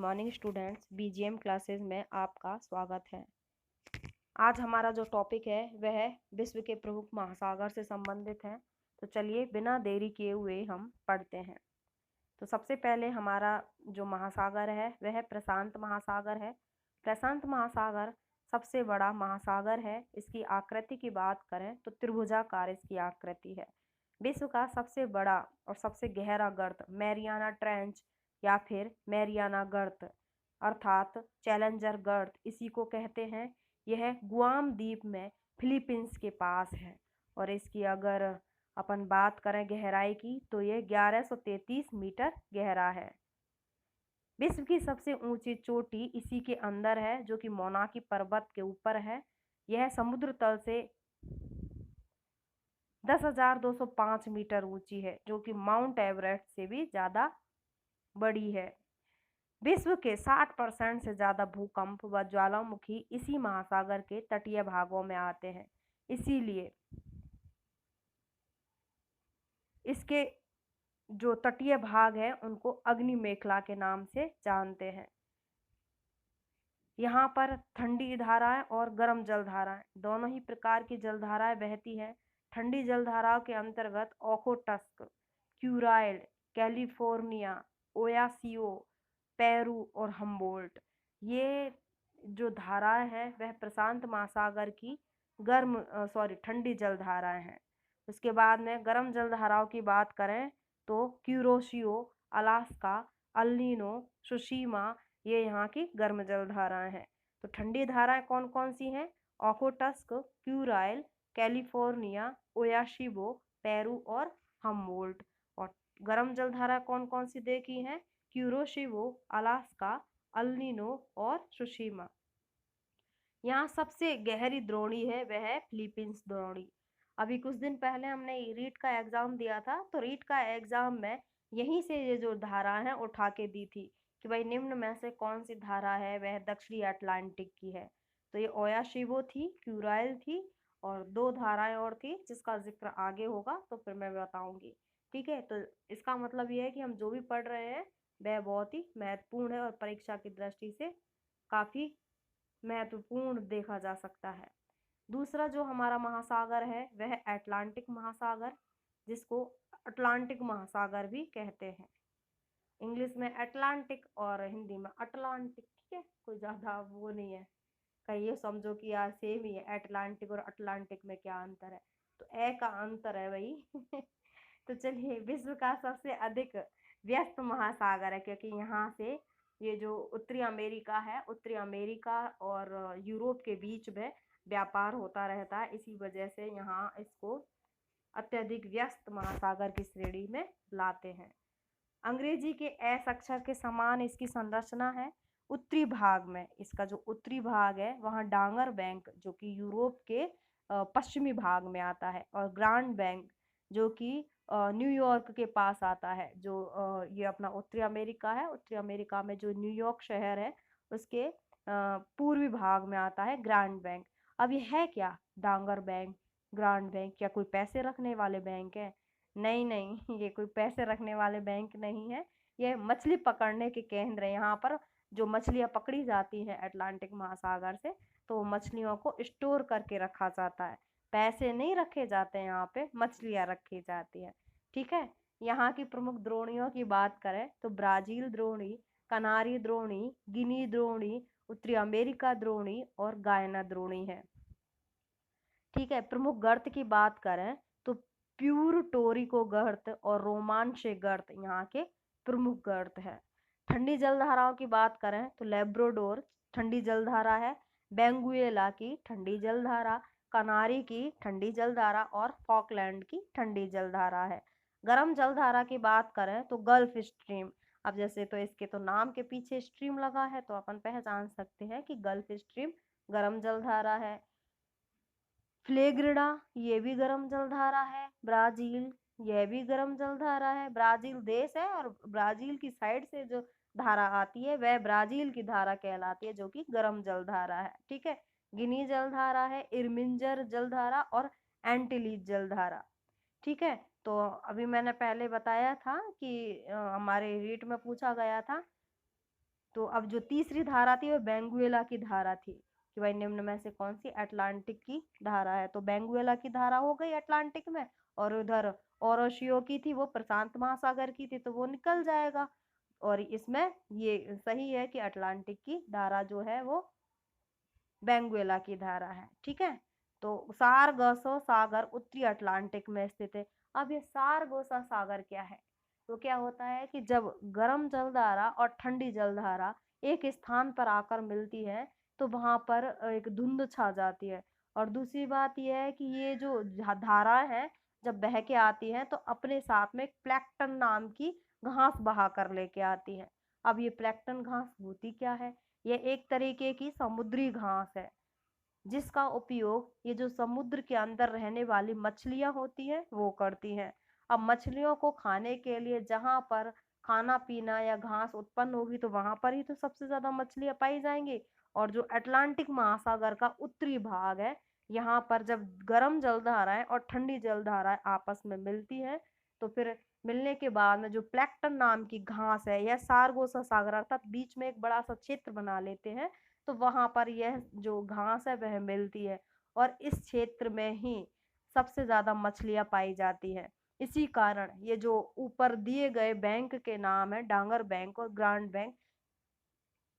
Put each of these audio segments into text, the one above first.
Morning students, BGM classes में आपका स्वागत है। आज हमारा जो टॉपिक है वह विश्व के प्रमुख महासागर से संबंधित है। तो चलिए बिना देरी किए हुए हम पढ़ते हैं। तो सबसे पहले हमारा जो महासागर है वह प्रशांत महासागर है। प्रशांत महासागर सबसे बड़ा महासागर है। इसकी आकृति की बात करें तो त्रिभुजाकार इसकी आकृति है। विश्व का सबसे बड़ा और सबसे गहरा गर्त मैरियाना ट्रेंच या फिर मैरियाना गर्त अर्थात चैलेंजर गर्त इसी को कहते हैं। यह गुआम द्वीप में फिलीपींस के पास है और इसकी अगर अपन बात करें गहराई की तो यह 1133 मीटर गहरा है। विश्व की सबसे ऊंची चोटी इसी के अंदर है जो कि मोनाकी पर्वत के ऊपर है। यह समुद्र तल से 10,205 मीटर ऊंची है जो कि माउंट एवरेस्ट से भी ज्यादा बड़ी है। विश्व के 60% से ज्यादा भूकंप व ज्वालामुखी इसी महासागर के तटीय भागों में आते हैं। इसीलिए इसके जो तटीय भाग है उनको अग्नि मेखला के नाम से जानते हैं। यहाँ पर ठंडी धाराएं और गर्म जलधाराएं दोनों ही प्रकार की जलधाराएं बहती हैं। ठंडी जलधाराओं के अंतर्गत Okhotsk, Kurile, California, Oyashio, Peru और हम्बोल्ट ये जो धाराएं हैं वह प्रशांत महासागर की ठंडी जलधाराएं हैं। उसके बाद में गर्म जलधाराओं की बात करें तो क्यूरोशियो, अलास्का, अल्निनो, सुशीमा ये यहाँ की गर्म जलधाराएं हैं। तो ठंडी धाराएं कौन कौन सी हैं? ओखोटस्क, क्यूराइल, कैलिफोर्निया, ओयाशिबो, पेरू और हम्बोल्ट। और गर्म जलधारा कौन कौन सी देखी हैं? क्यूरोशिबो, अलास्का, अल्निनो और सुशीमा। यहाँ सबसे गहरी द्रोणी है वह है फिलीपींस द्रोणी। अभी कुछ दिन पहले हमने रीट का एग्जाम दिया था तो रीट का एग्जाम में यहीं से ये जो धारा है उठा के दी थी कि भाई निम्न में से कौन सी धारा है वह दक्षिणी अटलांटिक की है। तो ये ओयाशिबो थी, क्यूराइल थी और दो धाराएं और थी जिसका जिक्र आगे होगा तो फिर मैं बताऊंगी। ठीक है, तो इसका मतलब ये है कि हम जो भी पढ़ रहे हैं वह बहुत ही महत्वपूर्ण है और परीक्षा की दृष्टि से काफी महत्वपूर्ण देखा जा सकता है। दूसरा जो हमारा महासागर है वह अटलांटिक महासागर, जिसको अटलांटिक महासागर भी कहते हैं। इंग्लिश में अटलांटिक और हिंदी में अटलांटिक। ठीक है, कोई ज्यादा वो नहीं है, कहीं ये समझो कि यार सेम ही है, अटलांटिक और अटलांटिक में क्या अंतर है? तो ए का अंतर है भाई। तो चलिए, विश्व का सबसे अधिक व्यस्त महासागर है क्योंकि यहाँ से ये जो उत्तरी अमेरिका है, उत्तरी अमेरिका और यूरोप के बीच में व्यापार होता रहता है। इसी वजह से यहाँ इसको अत्यधिक व्यस्त महासागर की श्रेणी में लाते हैं। अंग्रेजी के एस अक्षर के समान इसकी संरचना है। उत्तरी भाग में इसका जो उत्तरी भाग है वहाँ डांगर बैंक जो कि यूरोप के पश्चिमी भाग में आता है और ग्रांड बैंक जो कि न्यूयॉर्क के पास आता है। जो ये अपना उत्तरी अमेरिका है, उत्तरी अमेरिका में जो न्यूयॉर्क शहर है उसके पूर्वी भाग में आता है ग्रांड बैंक। अब ये है क्या डांगर बैंक, ग्रांड बैंक? क्या कोई पैसे रखने वाले बैंक है? नहीं नहीं, ये कोई पैसे रखने वाले बैंक नहीं है। ये मछली पकड़ने के केंद्र है। यहाँ पर जो मछलियाँ पकड़ी जाती हैं अटलांटिक महासागर से तो मछलियों को स्टोर करके रखा जाता है। पैसे नहीं रखे जाते, यहाँ पे मछलियाँ रखी जाती हैं। ठीक है, यहाँ की प्रमुख द्रोणियों की बात करें तो ब्राजील द्रोणी, कनारी द्रोणी, गिनी द्रोणी, उत्तरी अमेरिका द्रोणी और गायना द्रोणी है। ठीक है, प्रमुख गर्त की बात करें तो प्यूर टोरिको गर्त और रोमांशे गर्त यहाँ के प्रमुख गर्त है। ठंडी जलधाराओं की बात करें तो लेब्राडोर ठंडी जलधारा है, बेंगुएला की ठंडी जलधारा, कनारी की ठंडी जलधारा और फॉकलैंड की ठंडी जलधारा है। गर्म जलधारा की बात करें तो गल्फ स्ट्रीम। अब जैसे तो इसके तो नाम के पीछे स्ट्रीम लगा है तो अपन पहचान सकते हैं कि गल्फ स्ट्रीम गर्म जलधारा है। फ्लेग्रिडा ये भी गर्म जलधारा है। ब्राजील यह भी गर्म जलधारा है। ब्राजील देश है और ब्राजील की साइड से जो धारा आती है वह ब्राजील की धारा कहलाती है जो कि गर्म जलधारा है। ठीक है, गिनी जलधारा है, इरमिंजर जलधारा और एंटीलीज जलधारा। ठीक है, तो अभी मैंने पहले बताया था कि हमारे रीट में पूछा गया था तो अब जो तीसरी धारा थी वो बेंगुएला की धारा थी कि भाई निम्न में से कौन सी अटलांटिक की धारा है। तो बेंगुएला की धारा हो गई अटलांटिक में, और उधर ओरोशियो की थी वो प्रशांत महासागर की थी, तो वो निकल जाएगा। और इसमें ये सही है कि अटलांटिक की धारा जो है वो बेंगुएला की धारा है। ठीक है, तो सारगोसा सागर उत्तरी अटलांटिक में स्थित है। अब ये सारगोसा सागर क्या है? तो क्या होता है कि जब गर्म जलधारा और ठंडी जलधारा एक स्थान पर आकर मिलती है तो वहां पर एक धुंध छा जाती है। और दूसरी बात यह है कि ये जो धारा है जब बह के आती है तो अपने साथ में प्लैक्टन नाम की घास बहा कर लेके आती है। अब ये प्लैक्टन घास होती क्या है? ये एक तरीके की समुद्री घास है जिसका उपयोग ये जो समुद्र के अंदर रहने वाली मछलियां होती हैं वो करती हैं। अब मछलियों को खाने के लिए जहां पर खाना पीना या घास उत्पन्न होगी तो वहां पर ही तो सबसे ज्यादा मछलियां पाई जाएंगी। और जो अटलांटिक महासागर का उत्तरी भाग है, यहाँ पर जब गर्म जलधाराएं और ठंडी जलधाराएं आपस में मिलती हैं तो फिर मिलने के बाद में जो प्लैक्टन नाम की घास है यह सारगोसा सागर अर्थात बीच में एक बड़ा सा क्षेत्र बना लेते हैं, तो वहां पर यह जो घास है वह मिलती है। और इस क्षेत्र में ही सबसे ज्यादा मछलियां पाई जाती हैं। इसी कारण ये जो ऊपर दिए गए बैंक के नाम है डांगर बैंक और ग्रांड बैंक,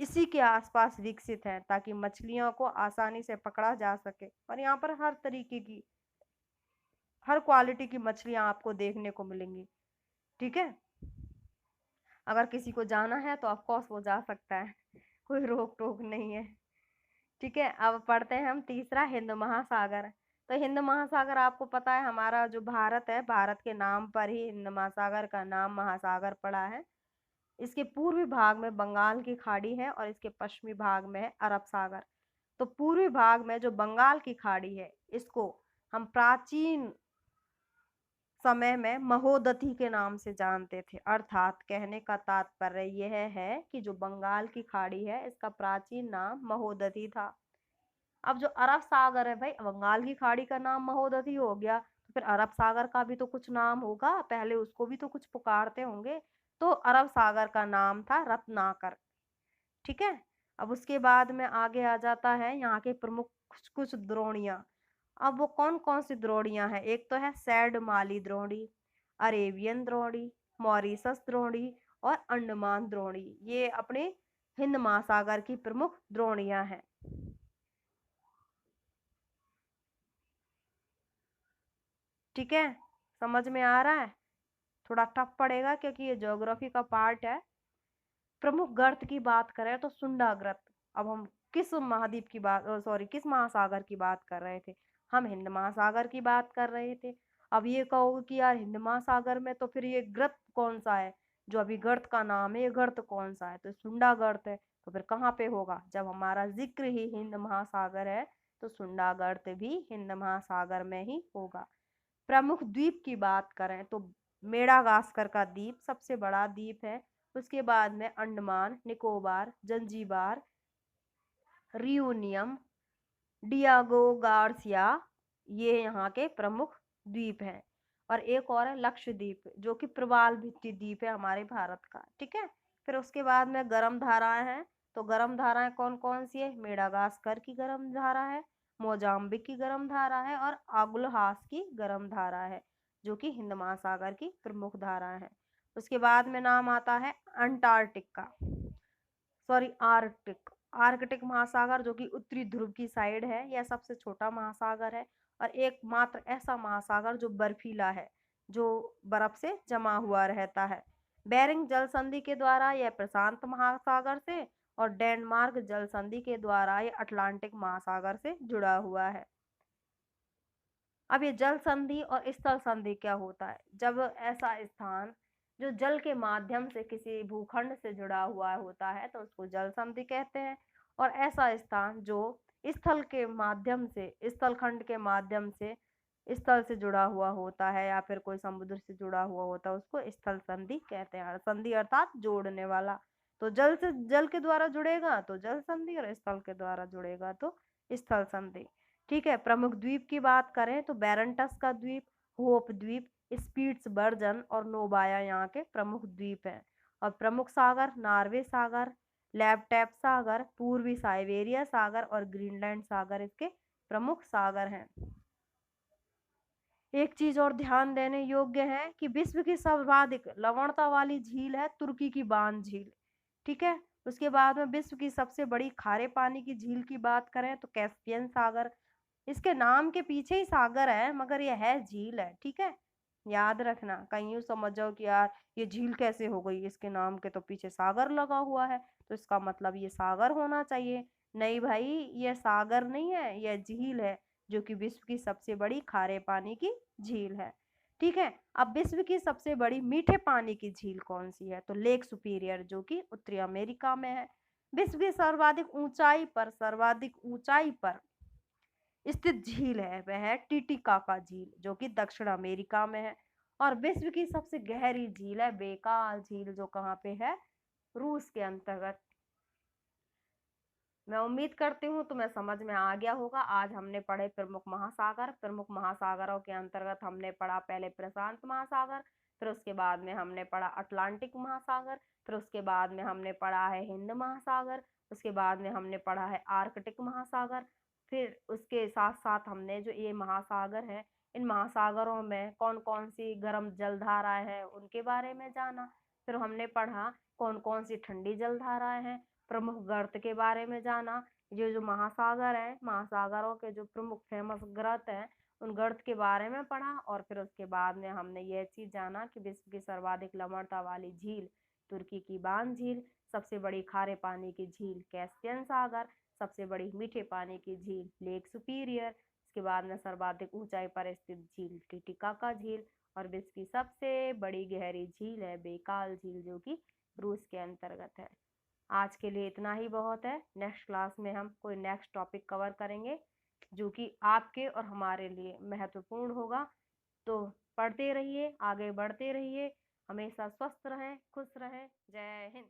इसी के आसपास विकसित है ताकि मछलियों को आसानी से पकड़ा जा सके। और यहाँ पर हर तरीके की हर क्वालिटी की मछलियां आपको देखने को मिलेंगी। ठीक है, अगर किसी को जाना है तो ऑफ कोर्स वो जा सकता है, कोई रोक टोक नहीं है। ठीक है, अब पढ़ते हैं हम तीसरा हिंद महासागर। तो हिंद महासागर आपको पता है हमारा जो भारत है, भारत के नाम पर ही हिंद महासागर का नाम महासागर पड़ा है। इसके पूर्वी भाग में बंगाल की खाड़ी है और इसके पश्चिमी भाग में है अरब सागर। तो पूर्वी भाग में जो बंगाल की खाड़ी है इसको हम प्राचीन समय में महोदधि के नाम से जानते थे। अर्थात कहने का तात्पर्य यह है कि जो बंगाल की खाड़ी है इसका प्राचीन नाम महोदधि था। अब जो अरब सागर है भाई, बंगाल की खाड़ी का नाम महोदधि हो गया तो फिर अरब सागर का भी तो कुछ नाम होगा, पहले उसको भी तो कुछ पुकारते होंगे। तो अरब सागर का नाम था रत्नाकर। ठीक है, अब उसके बाद में आगे आ जाता है यहाँ के प्रमुख कुछ कुछ द्रोणियां। अब वो कौन कौन सी द्रोणियां हैं? एक तो है सैड माली द्रोणी, अरेबियन द्रोणी, मॉरिशस द्रोणी और अंडमान द्रोणी। ये अपने हिंद महासागर की प्रमुख द्रोणियां हैं। ठीक है, समझ में आ रहा है? थोड़ा टफ पड़ेगा क्योंकि ये ज्योग्राफी का पार्ट है। प्रमुख गर्त की बात करें तो सुंडा गर्त। अब हम किस महाद्वीप की बात, सॉरी किस महासागर की बात कर रहे थे? हम हिंद महासागर की बात कर रहे थे। अब ये कहोगे कि यार हिंद महासागर में तो फिर ये गर्त कौन सा है? जो अभी गर्त का नाम है ये गर्त कौन सा है? तो सुंडा गर्त है। तो फिर कहाँ पे होगा? जब हमारा जिक्र ही हिंद महासागर है तो सुंडा गर्त भी हिंद महासागर में ही होगा। प्रमुख द्वीप की बात करें तो मेडागास्कर का द्वीप सबसे बड़ा द्वीप है। उसके बाद में Andaman Nicobar, Zanzibar, Reunion, Diego Garcia, ये यहाँ के प्रमुख द्वीप हैं। और एक और है लक्षद्वीप जो कि प्रवाल भित्ति द्वीप है हमारे भारत का। ठीक है, फिर उसके बाद में गर्म धाराएं हैं। तो गर्म धाराएं कौन कौन सी है? मेडागास्कर की गर्म धारा है, मोजाम्बिक की गर्म धारा है और आगुलहास की गर्म धारा है जो कि हिंद महासागर की प्रमुख धारा है। उसके बाद में नाम आता है अंटार्कटिक का, सॉरी आर्कटिक। आर्कटिक महासागर जो कि उत्तरी ध्रुव की साइड है, यह सबसे छोटा महासागर है और एकमात्र ऐसा महासागर जो बर्फीला है, जो बर्फ से जमा हुआ रहता है। बेरिंग जल संधि के द्वारा यह प्रशांत महासागर से और डेनमार्क जल संधि के द्वारा यह अटलांटिक महासागर से जुड़ा हुआ है। अब ये जल संधि और स्थल संधि क्या होता है? जब ऐसा स्थान जो जल के माध्यम से किसी भूखंड से जुड़ा हुआ होता है तो उसको जल संधि कहते हैं। और ऐसा स्थान जो स्थल के माध्यम से, स्थल खंड के माध्यम से स्थल से जुड़ा हुआ होता है या फिर कोई समुद्र से जुड़ा हुआ होता है उसको स्थल संधि कहते हैं। संधि अर्थात जोड़ने वाला। तो जल से जल के द्वारा जुड़ेगा तो जल संधि और स्थल के द्वारा जुड़ेगा तो स्थल संधि। ठीक है, प्रमुख द्वीप की बात करें तो बैरंटस का द्वीप, होप द्वीप, स्पीट्सबर्जन और नोबाया यहाँ के प्रमुख द्वीप हैं। और प्रमुख सागर नॉर्वे सागर, लैपटैप सागर, पूर्वी साइबेरिया सागर और ग्रीनलैंड सागर इसके प्रमुख सागर हैं। एक चीज और ध्यान देने योग्य है कि विश्व की सर्वाधिक लवणता वाली झील है तुर्की की बान झील। ठीक है। उसके बाद में विश्व की सबसे बड़ी खारे पानी की झील की बात करें तो कैस्पियन सागर। इसके नाम के पीछे ही सागर है मगर यह है झील है। ठीक है। याद रखना, कहीं यूं समझ जाओ कि यार ये झील कैसे हो गई, इसके नाम के तो पीछे सागर लगा हुआ है तो इसका मतलब ये सागर होना चाहिए। नहीं भाई, ये सागर नहीं है, यह झील है जो कि विश्व की सबसे बड़ी खारे पानी की झील है। ठीक है। अब विश्व की सबसे बड़ी मीठे पानी की झील कौन सी है तो लेक सुपीरियर जो कि उत्तरी अमेरिका में है। विश्व की सर्वाधिक ऊंचाई पर स्थित झील है वह है टीटीकाका झील जो कि दक्षिण अमेरिका में है। और विश्व की सबसे गहरी झील है बेकाल झील जो कहाँ पे है, रूस के अंतर्गत। मैं उम्मीद करती हूँ तुम्हें समझ में आ गया होगा। आज हमने पढ़े प्रमुख महासागर। प्रमुख महासागरों के अंतर्गत हमने पढ़ा पहले प्रशांत महासागर, फिर उसके बाद में हमने पढ़ा अटलांटिक महासागर, फिर उसके बाद में हमने पढ़ा है हिंद महासागर, उसके बाद में हमने पढ़ा है आर्कटिक महासागर। फिर उसके साथ साथ हमने जो ये महासागर है, इन महासागरों में कौन कौन सी गर्म जलधाराएं हैं उनके बारे में जाना। फिर हमने पढ़ा कौन कौन सी ठंडी जलधाराएं हैं, प्रमुख गर्त के बारे में जाना। ये जो महासागर है, महासागरों के जो प्रमुख फेमस गर्त हैं उन गर्त के बारे में पढ़ा। और फिर उसके बाद में हमने यह चीज जाना कि विश्व की सर्वाधिक लवणता वाली झील तुर्की की बान झील, सबसे बड़ी खारे पानी की झील कैस्पियन सागर, सबसे बड़ी मीठे पानी की झील लेक सुपीरियर, इसके बाद में सर्वाधिक ऊंचाई पर स्थित झील टिटिकाका झील, और विश्व की सबसे बड़ी गहरी झील है बेकाल झील जो कि रूस के अंतर्गत है। आज के लिए इतना ही बहुत है। नेक्स्ट क्लास में हम कोई नेक्स्ट टॉपिक कवर करेंगे जो कि आपके और हमारे लिए महत्वपूर्ण होगा। तो पढ़ते रहिए, आगे बढ़ते रहिए, हमेशा स्वस्थ रहें, खुश रहें। जय हिंद।